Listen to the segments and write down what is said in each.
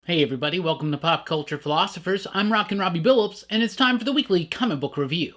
Hey everybody, welcome to Pop Culture Philosophers. I'm Rockin Robbie Billups, and it's time for the weekly comic book review.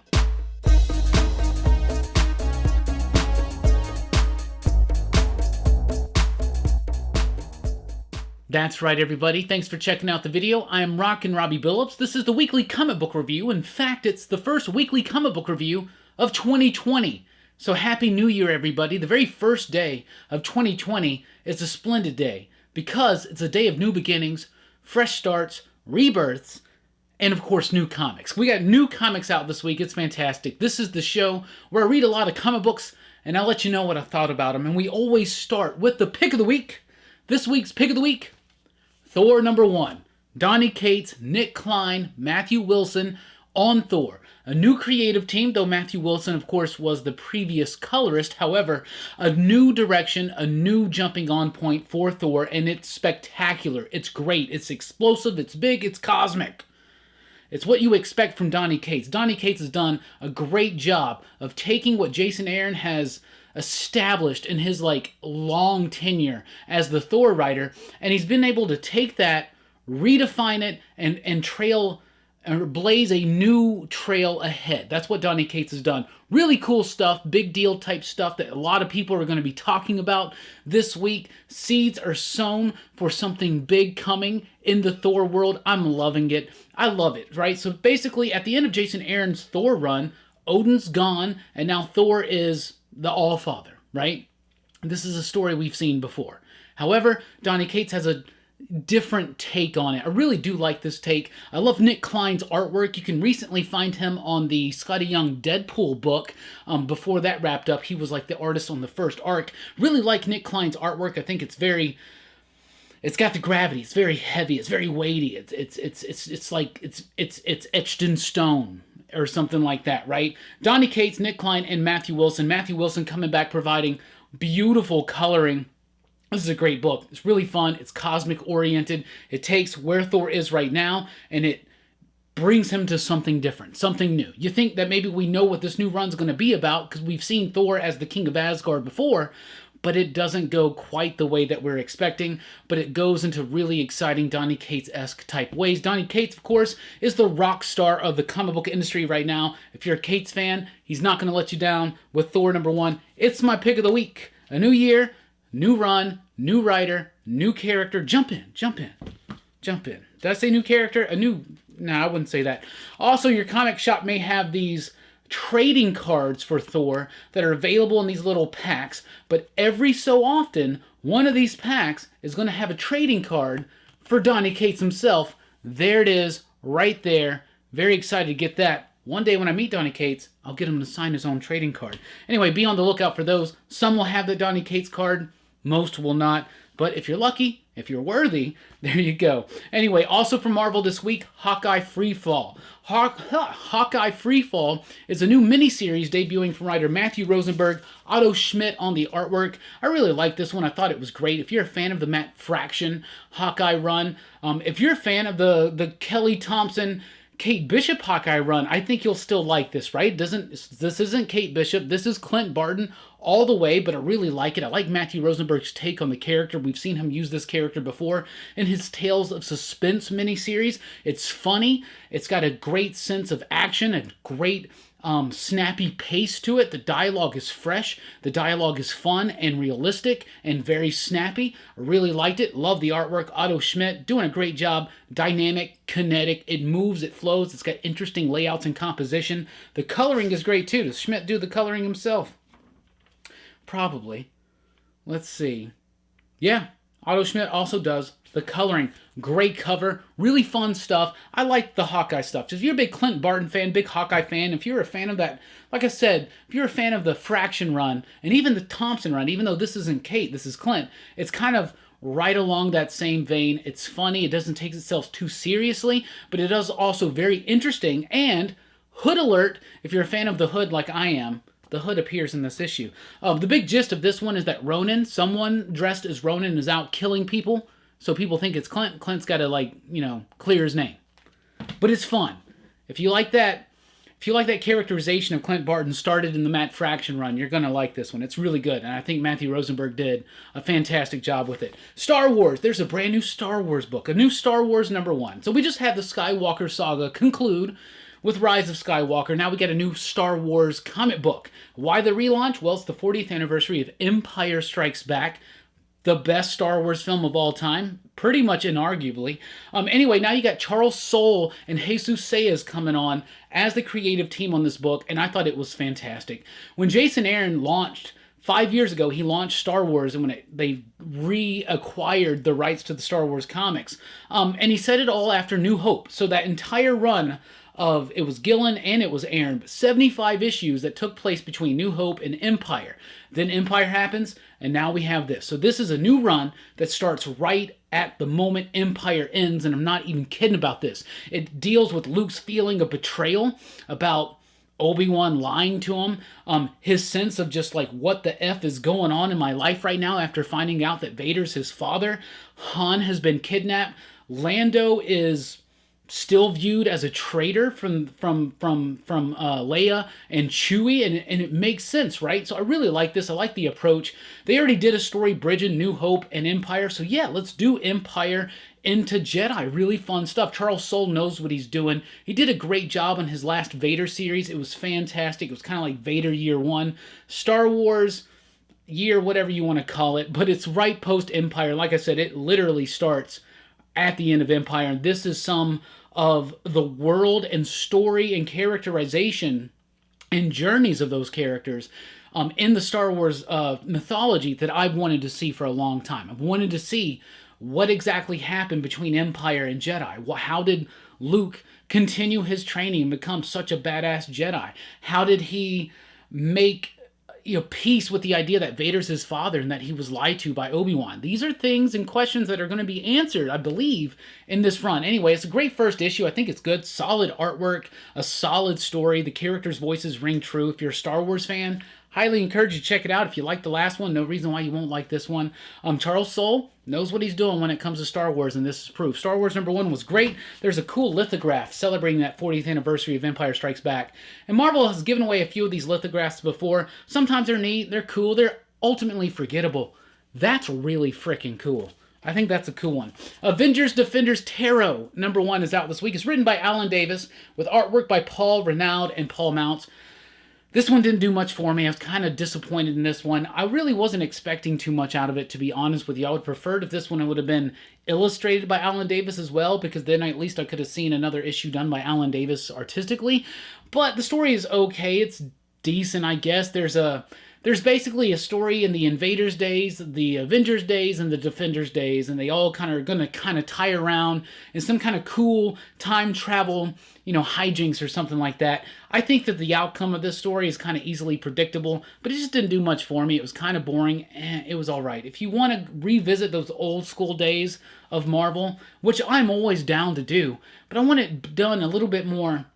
That's right everybody, thanks for checking out the video. I am Rockin Robbie Billups. This is the weekly comic book review. In fact, it's the first weekly comic book review of 2020. So Happy New Year everybody. The very first day of 2020 is a splendid day because it's a day of new beginnings, fresh starts, rebirths, and of course new comics. We got new comics out this week. It's fantastic. This is the show where I read a lot of comic books and I'll let you know what I thought about them. And we always start with the pick of the week. This week's pick of the week, Thor #1. Donny Cates, Nick Klein, Matthew Wilson on Thor. A new creative team, though Matthew Wilson, of course, was the previous colorist. However, a new direction, a new jumping on point for Thor, and it's spectacular. It's great. It's explosive. It's big. It's cosmic. It's what you expect from Donny Cates. Donny Cates has done a great job of taking what Jason Aaron has established in his long tenure as the Thor writer, and he's been able to take that, redefine it, and blaze a new trail ahead. That's what Donny Cates has done. Really cool stuff, big deal type stuff that a lot of people are going to be talking about this week. Seeds are sown for something big coming in the Thor world. I'm loving it. I love it, right? So basically, at the end of Jason Aaron's Thor run, Odin's gone, and now Thor is the All-Father, right? This is a story we've seen before. However, Donny Cates has a different take on it. I really do like this take. I love Nick Klein's artwork. You can recently find him on the Scotty Young Deadpool book. Before that wrapped up, he was like the artist on the first arc. Really like Nick Klein's artwork. I think it's got the gravity. It's very heavy. It's very weighty. It's etched in stone or something like that, right? Donny Cates, Nick Klein, and Matthew Wilson. Matthew Wilson coming back providing beautiful coloring. This is a great book. It's really fun. It's cosmic oriented. It takes where Thor is right now and it brings him to something different, something new. You think that maybe we know what this new run's going to be about because we've seen Thor as the King of Asgard before, but it doesn't go quite the way that we're expecting, but it goes into really exciting Donny Cates-esque type ways. Donny Cates, of course, is the rock star of the comic book industry right now. If you're a Cates fan, he's not going to let you down with Thor #1. It's my pick of the week. A new year, new run, new writer, new character. Jump in, jump in, jump in. Did I say new character? No, I wouldn't say that. Also, your comic shop may have these trading cards for Thor that are available in these little packs, but every so often, one of these packs is going to have a trading card for Donny Cates himself. There it is, right there. Very excited to get that. One day when I meet Donny Cates, I'll get him to sign his own trading card. Anyway, be on the lookout for those. Some will have the Donny Cates card, most will not. But if you're lucky, if you're worthy, there you go. Anyway, also from Marvel this week, Hawkeye Freefall. Hawkeye Freefall is a new miniseries debuting from writer Matthew Rosenberg, Otto Schmidt on the artwork. I really like this one. I thought it was great. If you're a fan of the Matt Fraction Hawkeye run, if you're a fan of the Kelly Thompson, Kate Bishop Hawkeye run, I think you'll still like this, right? This isn't Kate Bishop. This is Clint Barton all the way, but I really like it. I like Matthew Rosenberg's take on the character. We've seen him use this character before in his Tales of Suspense miniseries. It's funny. It's got a great sense of action, a great snappy pace to it. The dialogue is fresh. The dialogue is fun and realistic and very snappy. I really liked it. Love the artwork. Otto Schmidt doing a great job. Dynamic, kinetic. It moves, it flows. It's got interesting layouts and composition. The coloring is great too. Does Schmidt do the coloring himself? Probably. Let's see. Yeah, Otto Schmidt also does the coloring. Great cover. Really fun stuff. I like the Hawkeye stuff. If you're a big Clint Barton fan, big Hawkeye fan, if you're a fan of that, like I said, if you're a fan of the Fraction run, and even the Thompson run, even though this isn't Kate, this is Clint, it's kind of right along that same vein. It's funny. It doesn't take itself too seriously, but it is also very interesting. And, Hood alert, if you're a fan of the Hood like I am, the Hood appears in this issue. The big gist of this one is that Ronin, someone dressed as Ronin, is out killing people. So people think it's Clint. Clint's got to, clear his name. But it's fun. If you like that, If you like that characterization of Clint Barton started in the Matt Fraction run, you're going to like this one. It's really good, and I think Matthew Rosenberg did a fantastic job with it. Star Wars. There's a brand new Star Wars book, a new Star Wars #1. So we just had the Skywalker saga conclude with Rise of Skywalker. Now we get a new Star Wars comic book. Why the relaunch? Well, it's the 40th anniversary of Empire Strikes Back, the best Star Wars film of all time, pretty much inarguably. Anyway, now you got Charles Soule and Jesus Sayas coming on as the creative team on this book, and I thought it was fantastic. When Jason Aaron launched 5 years ago, he launched Star Wars, and when they reacquired the rights to the Star Wars comics, and he said it all after New Hope. So that entire run of, it was Gillen and it was Aaron, but 75 issues that took place between New Hope and Empire. Then Empire happens, and now we have this. So this is a new run that starts right at the moment Empire ends, and I'm not even kidding about this. It deals with Luke's feeling of betrayal, about Obi-Wan lying to him, his sense of just like, what the F is going on in my life right now after finding out that Vader's his father. Han has been kidnapped. Lando is still viewed as a traitor from Leia and Chewie, and it makes sense, right? So I really like this. I like the approach. They already did a story bridging New Hope and Empire, so yeah, let's do Empire into Jedi. Really fun stuff. Charles Soule knows what he's doing. He did a great job on his last Vader series. It was fantastic. It was kind of like Vader Year 1. Star Wars year, whatever you want to call it, but it's right post-Empire. Like I said, it literally starts at the end of Empire, and this is some of the world and story and characterization and journeys of those characters in the Star Wars mythology that I've wanted to see for a long time. I've wanted to see what exactly happened between Empire and Jedi. How did Luke continue his training and become such a badass Jedi? How did he make peace with the idea that Vader's his father and that he was lied to by Obi-Wan? These are things and questions that are going to be answered, I believe, in this run. Anyway, it's a great first issue. I think it's good. Solid artwork, a solid story. The characters' voices ring true. If you're a Star Wars fan, highly encourage you to check it out. If you like the last one, no reason why you won't like this one. Charles Soule knows what he's doing when it comes to Star Wars, and this is proof. Star Wars #1 was great. There's a cool lithograph celebrating that 40th anniversary of Empire Strikes Back. And Marvel has given away a few of these lithographs before. Sometimes they're neat, they're cool, they're ultimately forgettable. That's really freaking cool. I think that's a cool one. Avengers Defenders Tarot #1 is out this week. It's written by Alan Davis with artwork by Paul Renaud and Paul Mounts. This one didn't do much for me. I was kind of disappointed in this one. I really wasn't expecting too much out of it, to be honest with you. I would prefer if this one would have been illustrated by Alan Davis as well, because then at least I could have seen another issue done by Alan Davis artistically. But the story is okay. It's decent, I guess. There's basically a story in the Invaders days, the Avengers days, and the Defenders days, and they all are going to tie around in some kind of cool time travel, hijinks or something like that. I think that the outcome of this story is kind of easily predictable, but it just didn't do much for me. It was kind of boring, and it was all right. If you want to revisit those old school days of Marvel, which I'm always down to do, but I want it done a little bit more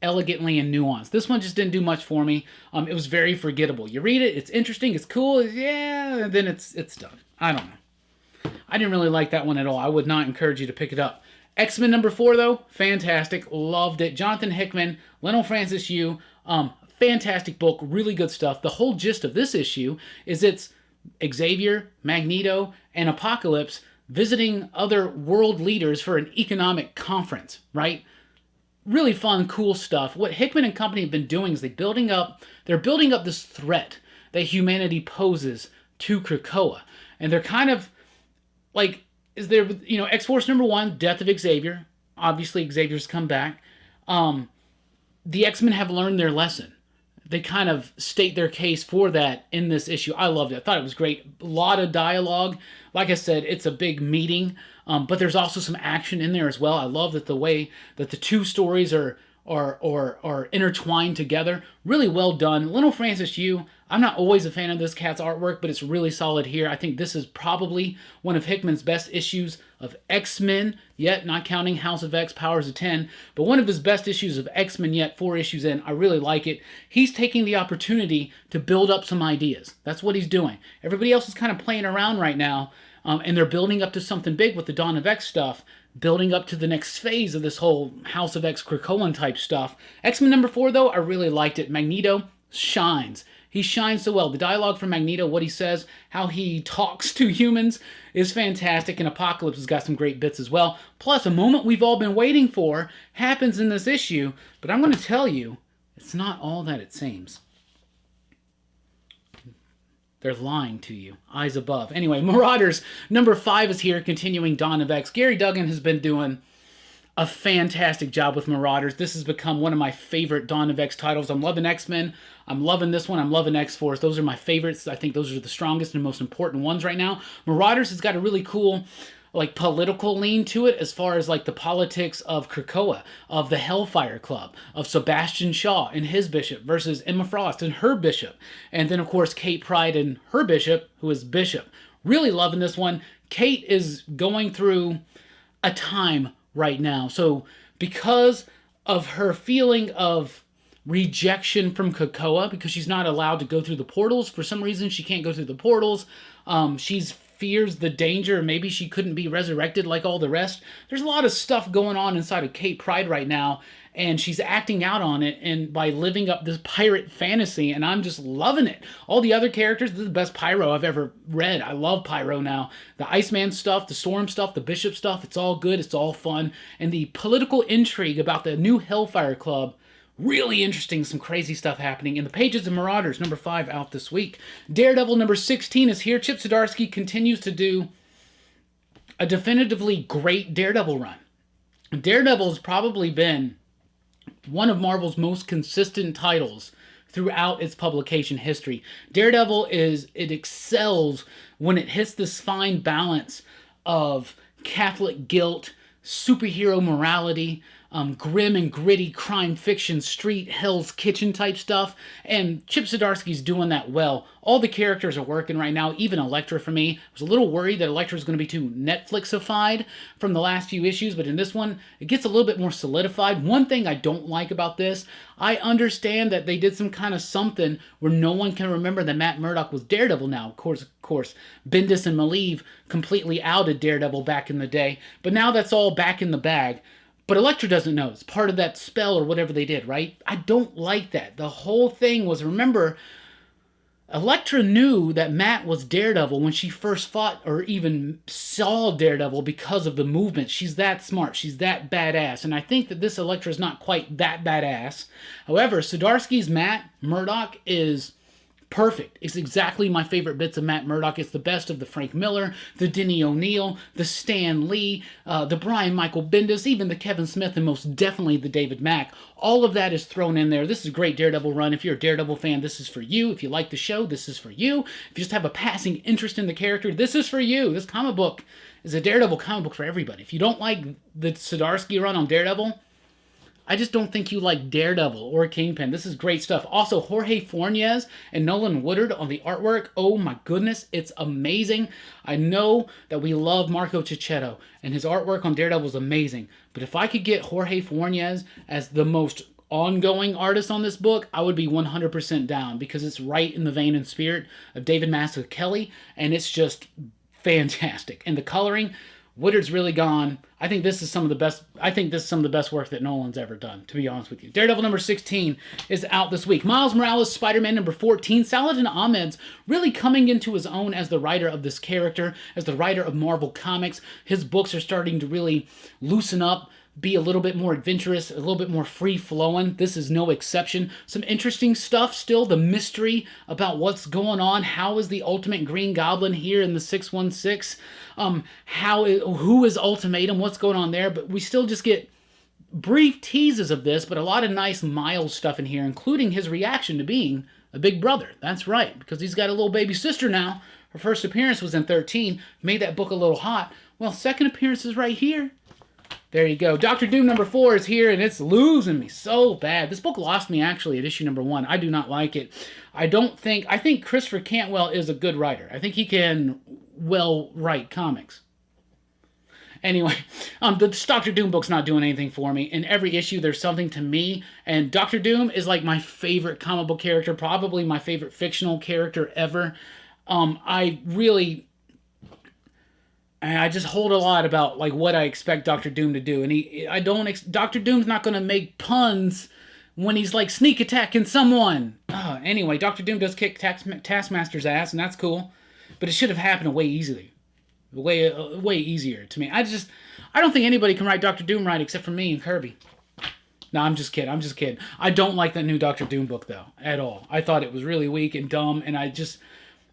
elegantly and nuanced. This one just didn't do much for me. It was very forgettable. You read it, it's interesting, it's cool, yeah, and then it's done. I don't know. I didn't really like that one at all. I would not encourage you to pick it up. X-Men #4, though, fantastic. Loved it. Jonathan Hickman, Lionel Francis Yu, fantastic book, really good stuff. The whole gist of this issue is it's Xavier, Magneto, and Apocalypse visiting other world leaders for an economic conference, right? Really fun, cool stuff. What Hickman and company have been doing is they're building up this threat that humanity poses to Krakoa. And they're kind of like, X-Force #1, death of Xavier. Obviously, Xavier's come back. The X-Men have learned their lesson. They kind of state their case for that in this issue. I loved it. I thought it was great. A lot of dialogue. Like I said, it's a big meeting, but there's also some action in there as well. I love that the way that the two stories are intertwined together. Really well done. Lionel Francis Yu, I'm not always a fan of this cat's artwork, but it's really solid here. I think this is probably one of Hickman's best issues of X-Men yet, not counting House of X, Powers of 10, but one of his best issues of X-Men yet, 4 issues in. I really like it. He's taking the opportunity to build up some ideas. That's what he's doing. Everybody else is kind of playing around right now, And they're building up to something big with the Dawn of X stuff, building up to the next phase of this whole House of X Krakoan type stuff. X-Men number 4, though, I really liked it. Magneto shines. He shines so well. The dialogue from Magneto, what he says, how he talks to humans is fantastic, and Apocalypse has got some great bits as well. Plus, a moment we've all been waiting for happens in this issue, but I'm going to tell you, it's not all that it seems. They're lying to you. Eyes above. Anyway, Marauders number 5 is here, continuing Dawn of X. Gary Duggan has been doing a fantastic job with Marauders. This has become one of my favorite Dawn of X titles. I'm loving X-Men. I'm loving this one. I'm loving X-Force. Those are my favorites. I think those are the strongest and most important ones right now. Marauders has got a really cool, like, political lean to it, as far as like the politics of Krakoa, of the Hellfire Club, of Sebastian Shaw and his bishop versus Emma Frost and her bishop, and then of course Kate Pryde and her bishop, who is Bishop. Really loving this one. Kate is going through a time right now, so because of her feeling of rejection from Krakoa, because she's not allowed to go through the portals, for some reason she can't go through the portals, she's fears the danger, maybe she couldn't be resurrected like all the rest. There's a lot of stuff going on inside of Kate Pryde right now, and she's acting out on it and by living up this pirate fantasy, and I'm just loving it. All the other characters, this is the best Pyro I've ever read. I love Pyro now. The Iceman stuff, the Storm stuff, the Bishop stuff, it's all good, it's all fun. And the political intrigue about the new Hellfire Club, really interesting, some crazy stuff happening in the pages of Marauders, number 5 out this week. Daredevil number 16 is here. Chip Zdarsky continues to do a definitively great Daredevil run. Daredevil has probably been one of Marvel's most consistent titles throughout its publication history. Daredevil it excels when it hits this fine balance of Catholic guilt, superhero morality, grim and gritty crime fiction, street, Hell's Kitchen type stuff, and Chip Zdarsky's doing that well. All the characters are working right now, even Elektra for me. I was a little worried that Elektra was going to be too Netflixified from the last few issues, but in this one, it gets a little bit more solidified. One thing I don't like about this, I understand that they did some kind of something where no one can remember that Matt Murdock was Daredevil now. Of course, Bendis and Maleev completely outed Daredevil back in the day, but now that's all back in the bag. But Elektra doesn't know. It's part of that spell or whatever they did, right? I don't like that. The whole thing was, remember, Elektra knew that Matt was Daredevil when she first fought or even saw Daredevil because of the movement. She's that smart. She's that badass. And I think that this Elektra is not quite that badass. However, Zdarsky's Matt Murdock is perfect. It's exactly my favorite bits of Matt Murdock. It's the best of the Frank Miller, the Denny O'Neil, the Stan Lee, the Brian Michael Bendis, even the Kevin Smith, and most definitely the David Mack. All of that is thrown in there. This is a great Daredevil run. If you're a Daredevil fan, this is for you. If you like the show, this is for you. If you just have a passing interest in the character, this is for you. This comic book is a Daredevil comic book for everybody. If you don't like the Zdarsky run on Daredevil, I just don't think you like Daredevil or Kingpin. This is great stuff. Also, Jorge Fornes and Nolan Woodard on the artwork. Oh my goodness, it's amazing. I know that we love Marco Cicchetto, and his artwork on Daredevil is amazing. But if I could get Jorge Fornes as the most ongoing artist on this book, I would be 100% down, because it's right in the vein and spirit of David Mazzucchelli, and it's just fantastic. And the coloring, Woodard's really gone. I think this is some of the best work that Nolan's ever done, to be honest with you. Daredevil number 16 is out this week. Miles Morales, Spider-Man number 14. Saladin Ahmed's really coming into his own as the writer of this character, as the writer of Marvel Comics. His books are starting to really loosen up, be a little bit more adventurous, a little bit more free-flowing. This is no exception. Some interesting stuff still. The mystery about what's going on. How is the Ultimate Green Goblin here in the 616? Who is Ultimatum? What's going on there? But we still just get brief teases of this, but a lot of nice Miles stuff in here, including his reaction to being a big brother. That's right, because he's got a little baby sister now. Her first appearance was in 13. Made that book a little hot. Well, second appearance is right here. There you go. Doctor Doom number 4 is here, and it's losing me so bad. This book lost me, actually, at issue number 1. I do not like it. I think Christopher Cantwell is a good writer. I think he can well write comics. Anyway, the Doctor Doom book's not doing anything for me. In every issue, there's something to me, and Doctor Doom is like my favorite comic book character, probably my favorite fictional character ever. I really And I just hold a lot about like what I expect Doctor Doom to do, and Doctor Doom's not going to make puns when he's like sneak attacking someone. Anyway, Doctor Doom does kick Taskmaster's ass, and that's cool, but it should have happened way easily, way easier to me. I don't think anybody can write Doctor Doom right except for me and Kirby. No, I'm just kidding. I don't like that new Doctor Doom book though at all. I thought it was really weak and dumb, and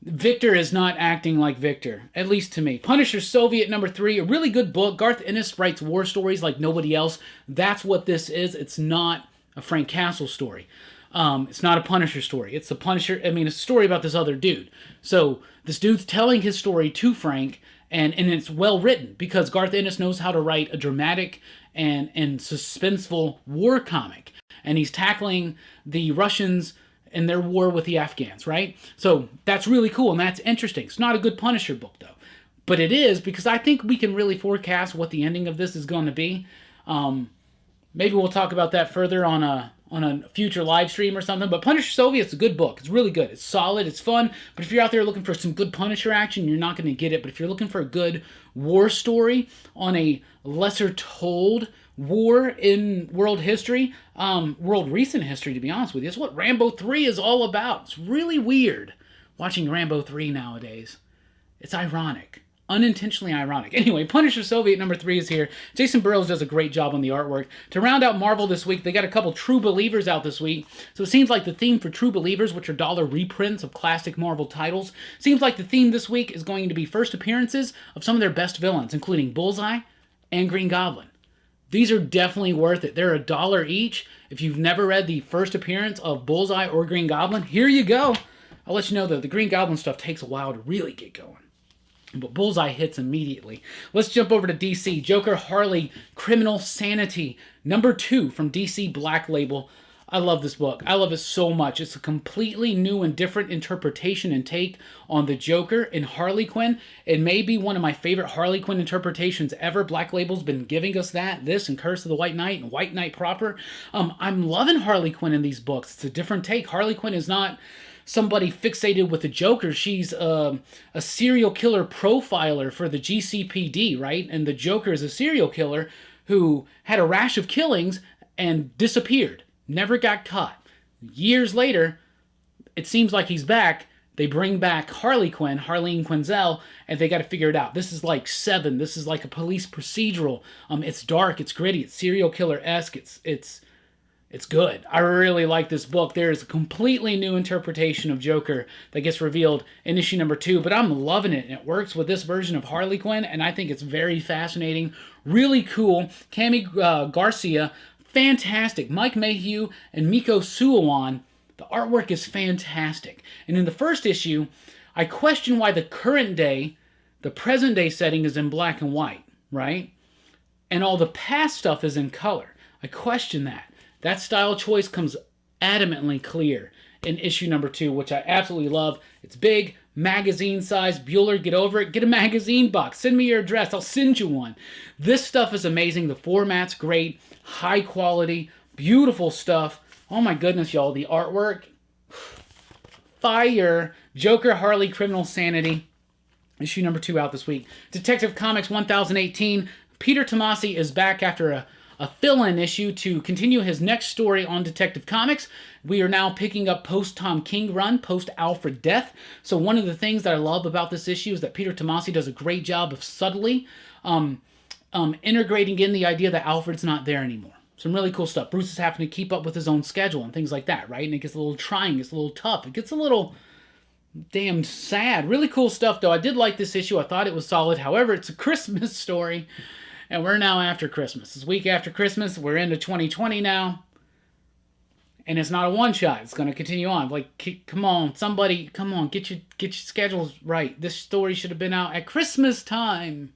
Victor is not acting like Victor, at least to me. Punisher Soviet #3, a really good book. Garth Ennis writes war stories like nobody else. That's what this is. It's not a Frank Castle story. It's not a Punisher story. It's a story about this other dude. So this dude's telling his story to Frank, and it's well written because Garth Ennis knows how to write a dramatic and suspenseful war comic. And he's tackling the Russians and their war with the Afghans, right? So that's really cool, and that's interesting. It's not a good Punisher book, though. But it is, because I think we can really forecast what the ending of this is going to be. Maybe we'll talk about that further on a future live stream or something. But Punisher Soviet's a good book. It's really good. It's solid. It's fun. But if you're out there looking for some good Punisher action, you're not going to get it. But if you're looking for a good war story on a lesser told war in world history, world recent history, to be honest with you, it's what Rambo 3 is all about. It's really weird watching Rambo 3 nowadays. It's ironic. Unintentionally ironic. Anyway, Punisher Soviet #3 is here. Jason Burrows does a great job on the artwork. To round out Marvel this week, they got a couple True Believers out this week. So it seems like the theme for True Believers, which are dollar reprints of classic Marvel titles, seems like the theme this week is going to be first appearances of some of their best villains, including Bullseye and Green Goblin. These are definitely worth it. They're $1 each. If you've never read the first appearance of Bullseye or Green Goblin, here you go. I'll let you know that the Green Goblin stuff takes a while to really get going. But Bullseye hits immediately. Let's jump over to DC. Joker, Harley, Criminal Sanity, #2 from DC Black Label. I love this book. I love it so much. It's a completely new and different interpretation and take on the Joker and Harley Quinn. It may be one of my favorite Harley Quinn interpretations ever. Black Label's been giving us this and Curse of the White Knight and White Knight proper. I'm loving Harley Quinn in these books. It's a different take. Harley Quinn is not somebody fixated with the Joker. She's a serial killer profiler for the GCPD, right? And the Joker is a serial killer who had a rash of killings and disappeared. Never got caught. Years later, it seems like he's back. They bring back Harley Quinn, Harleen Quinzel, and they got to figure it out. This is like Seven. This is like a police procedural. It's dark. It's gritty. It's serial killer-esque. It's good. I really like this book. There is a completely new interpretation of Joker that gets revealed in issue #2, but I'm loving it, and it works with this version of Harley Quinn, and I think it's very fascinating, really cool. Cami Garcia, fantastic. Mike Mayhew and Miko Suowan, the artwork is fantastic. And in the first issue, I question why the present day setting is in black and white, right? And all the past stuff is in color. I question that. That style choice comes adamantly clear in issue #2, which I absolutely love. It's big, magazine size. Bueller, get over it. Get a magazine box. Send me your address. I'll send you one. This stuff is amazing. The format's great. High quality. Beautiful stuff. Oh my goodness, y'all. The artwork. Fire. Joker, Harley, Criminal Sanity. Issue #2 out this week. Detective Comics 1018. Peter Tomasi is back after a fill-in issue to continue his next story on Detective Comics. We are now picking up post-Tom King run, post-Alfred death. So one of the things that I love about this issue is that Peter Tomasi does a great job of subtly integrating in the idea that Alfred's not there anymore. Some really cool stuff. Bruce is having to keep up with his own schedule and things like that, right? And it gets a little trying, it gets a little tough, it gets a little damn sad. Really cool stuff, though. I did like this issue. I thought it was solid. However, it's a Christmas story, and we're now after Christmas. It's a week after Christmas. We're into 2020 now, and it's not a one-shot. It's going to continue on. Like, come on, somebody, come on, get your schedules right. This story should have been out at Christmas time.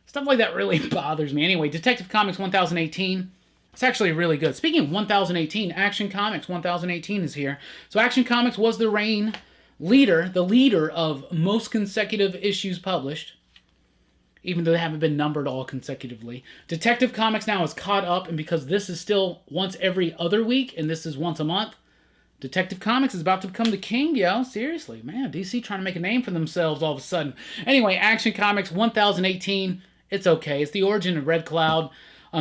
Stuff like that really bothers me. Anyway, Detective Comics 1018. It's actually really good. Speaking of 1018, Action Comics 1018 is here. So Action Comics was the leader of most consecutive issues published, even though they haven't been numbered all consecutively. Detective Comics now is caught up, and because this is still once every other week, and this is once a month, Detective Comics is about to become the king, yo. Seriously, man. DC trying to make a name for themselves all of a sudden. Anyway, Action Comics 1018. It's okay. It's the origin of Red Cloud.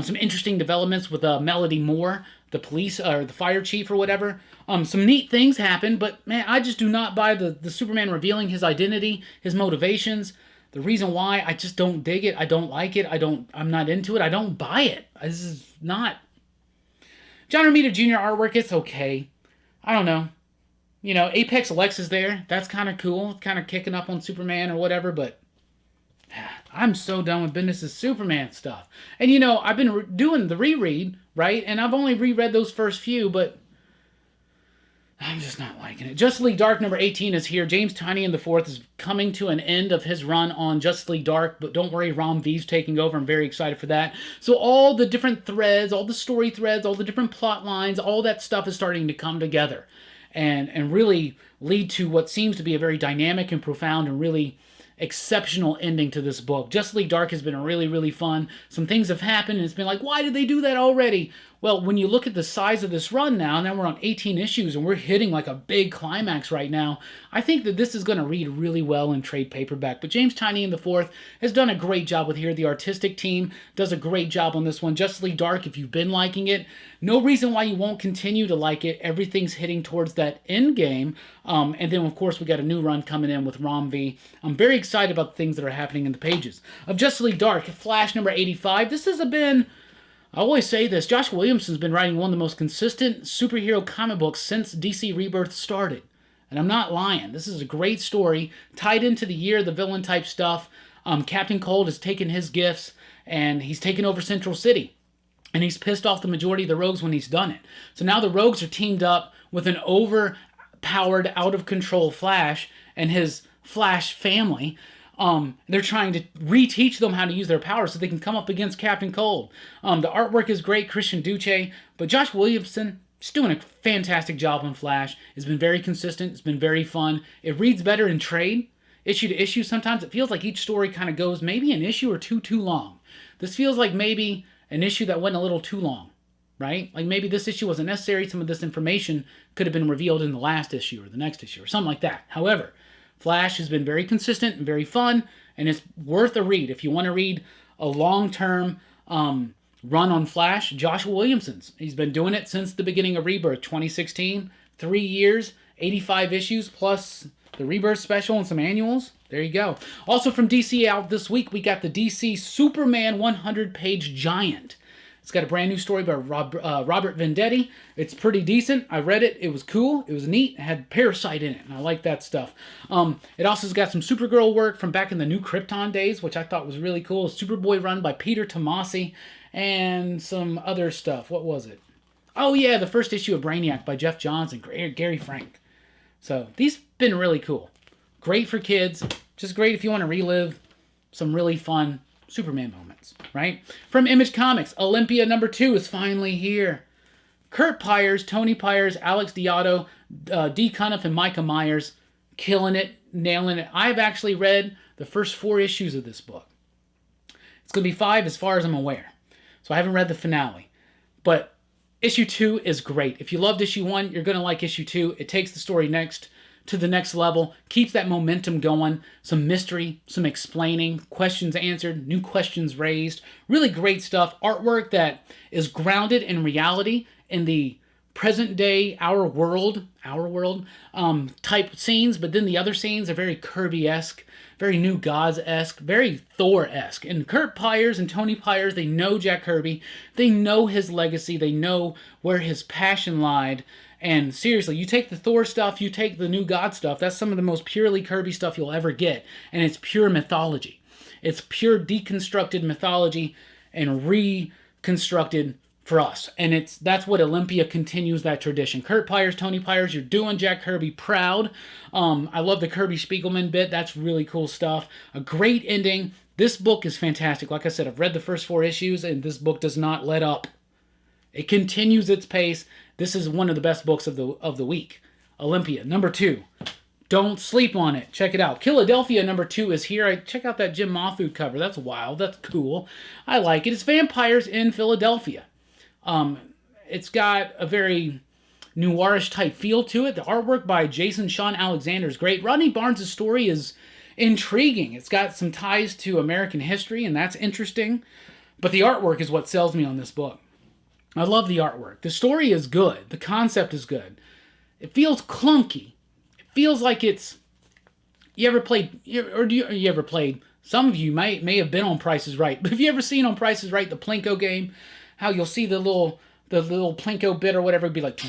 Some interesting developments with Melody Moore, the police or the fire chief or whatever. Some neat things happen, but man, I just do not buy the Superman revealing his identity, his motivations. The reason why, I just don't dig it. I don't like it. I'm not into it. I don't buy it. This is not. John Romita Jr. artwork, it's okay. I don't know. You know, Apex Lex is there. That's kind of cool. Kind of kicking up on Superman or whatever, but I'm so done with Bendis' Superman stuff. And, you know, I've been doing the reread, right? And I've only reread those first few, but I'm just not liking it. Justice League Dark number 18 is here. James Tynion IV is coming to an end of his run on Justice League Dark, but don't worry, Ram V's taking over. I'm very excited for that. So all the different threads, all the story threads, all the different plot lines, all that stuff is starting to come together and really lead to what seems to be a very dynamic and profound and really exceptional ending to this book. Justice League Dark has been really, really fun. Some things have happened, and it's been like, why did they do that already? Well, when you look at the size of this run now we're on 18 issues, and we're hitting like a big climax right now, I think that this is going to read really well in trade paperback. But James Tynion IV has done a great job with here. The artistic team does a great job on this one. Justice League Dark, if you've been liking it, no reason why you won't continue to like it. Everything's hitting towards that end game. And then, of course, we got a new run coming in with Ram V. I'm very excited about the things that are happening in the pages. Of Justice League Dark, Flash number 85. This has been, I always say this, Josh Williamson's been writing one of the most consistent superhero comic books since DC Rebirth started. And I'm not lying. This is a great story, tied into the Year of the Villain type stuff. Captain Cold has taken his gifts, and he's taken over Central City. And he's pissed off the majority of the rogues when he's done it. So now the rogues are teamed up with an overpowered, out-of-control Flash and his Flash family. They're trying to reteach them how to use their powers so they can come up against Captain Cold. The artwork is great, Christian Duce, but Josh Williamson is doing a fantastic job on Flash. It's been very consistent. It's been very fun. It reads better in trade, issue to issue. Sometimes it feels like each story kind of goes maybe an issue or two too long. This feels like maybe an issue that went a little too long, right? Like maybe this issue wasn't necessary. Some of this information could have been revealed in the last issue or the next issue or something like that. However, Flash has been very consistent and very fun, and it's worth a read. If you want to read a long-term run on Flash, Joshua Williamson's. He's been doing it since the beginning of Rebirth, 2016. 3 years, 85 issues, plus the Rebirth special and some annuals. There you go. Also from DC out this week, we got the DC Superman 100-page Giant. It's got a brand new story by Robert Venditti. It's pretty decent. I read it. It was cool. It was neat. It had Parasite in it, and I like that stuff. It also has got some Supergirl work from back in the New Krypton days, which I thought was really cool. Superboy run by Peter Tomasi, and some other stuff. What was it? Oh, yeah, the first issue of Brainiac by Jeff Johns and Gary Frank. So these been really cool. Great for kids. Just great if you want to relive some really fun Superman moments, right? From Image Comics, Olympia number 2 is finally here. Kurt Pyers, Tony Pyers, Alex Diotto, D. Cuniff, and Micah Myers killing it, nailing it. I've actually read the first 4 issues of this book. It's going to be 5 as far as I'm aware. So I haven't read the finale. But issue 2 is great. If you loved issue 1, you're going to like issue 2. It takes the story to the next level, keeps that momentum going, some mystery, some explaining, questions answered, new questions raised, really great stuff, artwork that is grounded in reality, in the present day, our world type scenes, but then the other scenes are very Kirby-esque, very New Gods-esque, very Thor-esque. And Kurt Pyers and Tony Pyers, they know Jack Kirby, they know his legacy, they know where his passion lied. And seriously, you take the Thor stuff, you take the New God stuff, that's some of the most purely Kirby stuff you'll ever get. And it's pure mythology. It's pure deconstructed mythology and reconstructed for us. And that's what Olympia continues that tradition. Kurt Pyers, Tony Pyers, you're doing Jack Kirby proud. I love the Kirby Spiegelman bit. That's really cool stuff. A great ending. This book is fantastic. Like I said, I've read the first 4 issues, and this book does not let up. It continues its pace. This is one of the best books of the week. Olympia, number 2. Don't sleep on it. Check it out. Philadelphia, number 2 is here. Check out that Jim Mahfood cover. That's wild. That's cool. I like it. It's vampires in Philadelphia. It's got a very noirish type feel to it. The artwork by Jason Sean Alexander is great. Rodney Barnes' story is intriguing. It's got some ties to American history, and that's interesting. But the artwork is what sells me on this book. I love the artwork. The story is good. The concept is good. It feels clunky. It feels like it's... You ever played... You ever played... Some of you may have been on Price is Right. But have you ever seen on Price is Right the Plinko game? How you'll see the little Plinko bit or whatever be like...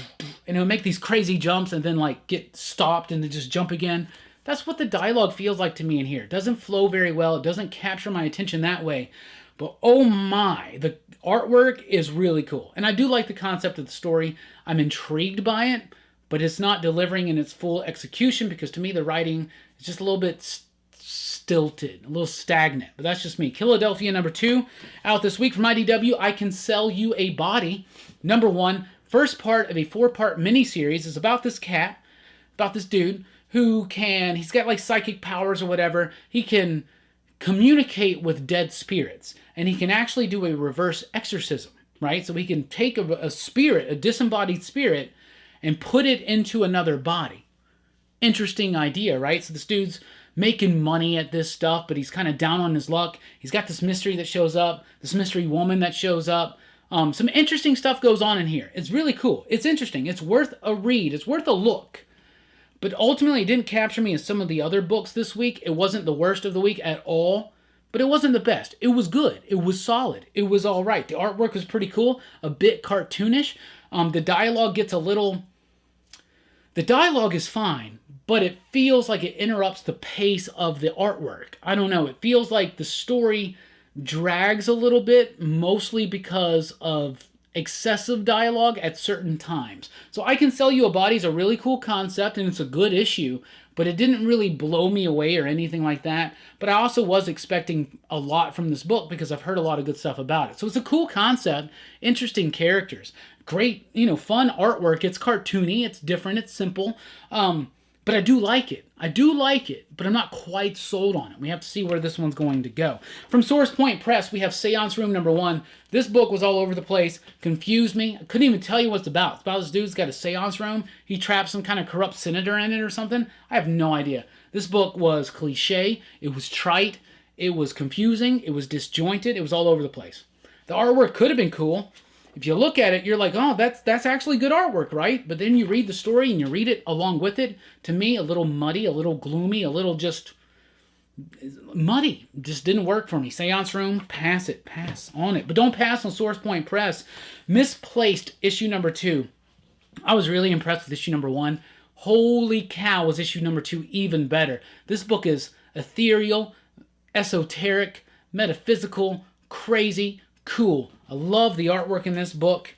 And it'll make these crazy jumps and then like get stopped and then just jump again. That's what the dialogue feels like to me in here. It doesn't flow very well. It doesn't capture my attention that way. But oh my, the artwork is really cool. And I do like the concept of the story. I'm intrigued by it, but it's not delivering in its full execution because to me the writing is just a little bit stilted, a little stagnant. But that's just me. Philadelphia #2, out this week from IDW. I Can Sell You a Body. #1, first part of a 4-part miniseries is about this cat, about this dude who he's got like psychic powers or whatever. He can communicate with dead spirits, and he can actually do a reverse exorcism, right? So he can take a spirit, a disembodied spirit, and put it into another body. Interesting idea, right? So this dude's making money at this stuff, but he's kind of down on his luck. He's got this mystery that shows up, this mystery woman that shows up. Some interesting stuff goes on in here. It's really cool. It's interesting. It's worth a read. It's worth a look. But ultimately, it didn't capture me as some of the other books this week. It wasn't the worst of the week at all, but it wasn't the best. It was good. It was solid. It was all right. The artwork was pretty cool, a bit cartoonish. The dialogue gets a little... The dialogue is fine, but it feels like it interrupts the pace of the artwork. I don't know. It feels like the story drags a little bit, mostly because of excessive dialogue at certain times. So I Can Sell You a Body is a really cool concept, and it's a good issue, but it didn't really blow me away or anything like that. But I also was expecting a lot from this book because I've heard a lot of good stuff about it. So it's a cool concept, interesting characters, great, fun artwork. It's cartoony, it's different, it's simple. But I do like it. I do like it, but I'm not quite sold on it. We have to see where this one's going to go. From Source Point Press, we have Seance Room #1. This book was all over the place, confused me. I couldn't even tell you what it's about. It's about this dude's got a seance room. He traps some kind of corrupt senator in it or something. I have no idea. This book was cliche. It was trite. It was confusing. It was disjointed. It was all over the place. The artwork could have been cool. If you look at it, you're like, oh, that's actually good artwork, right? But then you read the story and you read it along with it. To me, a little muddy, a little gloomy, a little just muddy. Just didn't work for me. Seance Room, pass it. Pass on it. But don't pass on Source Point Press. Misplaced, issue #2. I was really impressed with issue #1. Holy cow, was issue #2 even better. This book is ethereal, esoteric, metaphysical, crazy, cool. I love the artwork in this book.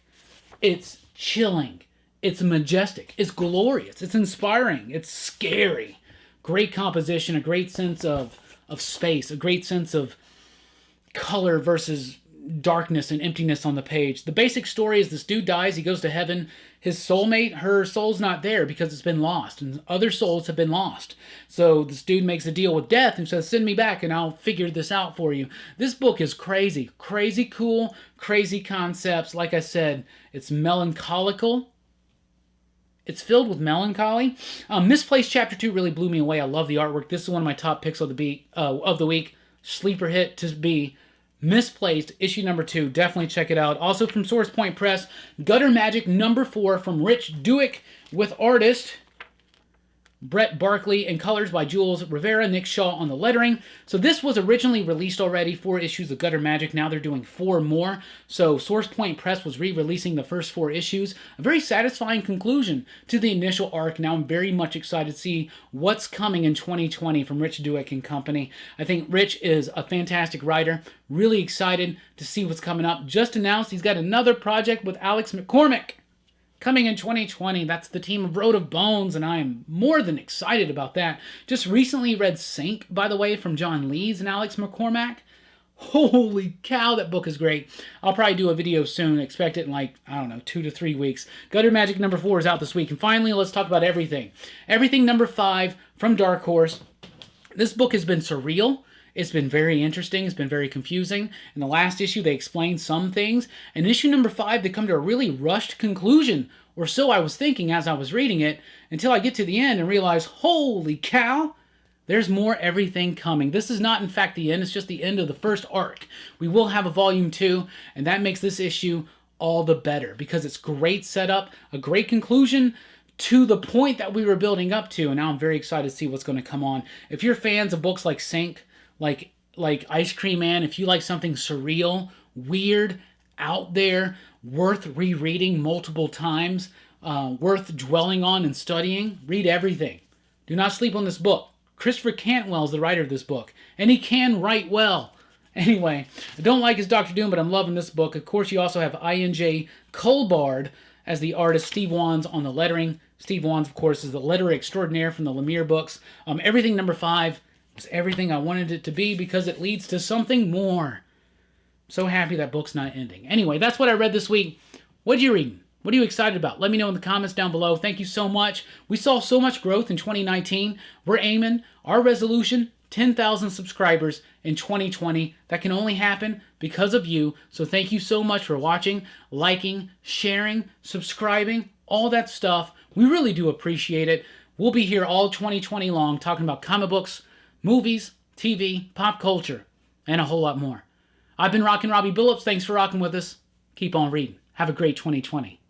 It's chilling. It's majestic. It's glorious. It's inspiring. It's scary. Great composition, a great sense of space, a great sense of color versus darkness and emptiness on the page. The basic story is this dude dies, he goes to heaven. His soulmate, her soul's not there because it's been lost, and other souls have been lost. So this dude makes a deal with death and says, send me back and I'll figure this out for you. This book is crazy. Crazy cool, crazy concepts. Like I said, it's melancholical. It's filled with melancholy. Misplaced Chapter 2 really blew me away. I love the artwork. This is one of my top picks of the week. Sleeper hit to be Misplaced, issue #2. Definitely check it out. Also from Source Point Press, Gutter Magic #4 from Rich Douek with artist Brett Barkley and colors by Jules Rivera, Nick Shaw on the lettering. So this was originally released already, 4 issues of Gutter Magic. Now they're doing 4 more. So Source Point Press was re-releasing the first 4 issues. A very satisfying conclusion to the initial arc. Now I'm very much excited to see what's coming in 2020 from Rich Douek and company. I think Rich is a fantastic writer. Really excited to see what's coming up. Just announced he's got another project with Alex McCormick coming in 2020. That's the team of Road of Bones, and I am more than excited about that. Just recently read Sink, by the way, from John Lees and Alex McCormack. Holy cow, that book is great. I'll probably do a video soon. Expect it in like, 2 to 3 weeks. Gutter Magic #4 is out this week. And finally, let's talk about Everything. Everything #5 from Dark Horse. This book has been surreal. It's been very interesting. It's been very confusing. In the last issue, they explained some things. In issue #5, they come to a really rushed conclusion or so I was thinking as I was reading it, until I get to the end and realize, holy cow, there's more everything coming. This is not, in fact, the end. It's just the end of the first arc. We will have a volume 2, and that makes this issue all the better because it's great setup, a great conclusion to the point that we were building up to, and now I'm very excited to see what's going to come on. If you're fans of books like Sync, like Ice Cream Man, if you like something surreal, weird, out there, worth rereading multiple times, worth dwelling on and studying, read everything. Do not sleep on this book. Christopher Cantwell is the writer of this book, and he can write well. Anyway, I don't like his Doctor Doom, but I'm loving this book. Of course, you also have I.N.J. Colbard as the artist, Steve Wands on the lettering. Steve Wands, of course, is the letterer extraordinaire from the Lemire books. Everything number 5 is everything I wanted it to be because it leads to something more. So happy that book's not ending. Anyway, that's what I read this week. What are you reading? What are you excited about? Let me know in the comments down below. Thank you so much. We saw so much growth in 2019. We're aiming our resolution, 10,000 subscribers in 2020. That can only happen because of you. So thank you so much for watching, liking, sharing, subscribing, all that stuff. We really do appreciate it. We'll be here all 2020 long talking about comic books, movies, TV, pop culture, and a whole lot more. I've been Rockin Robbie Billups. Thanks for rocking with us. Keep on reading. Have a great 2020.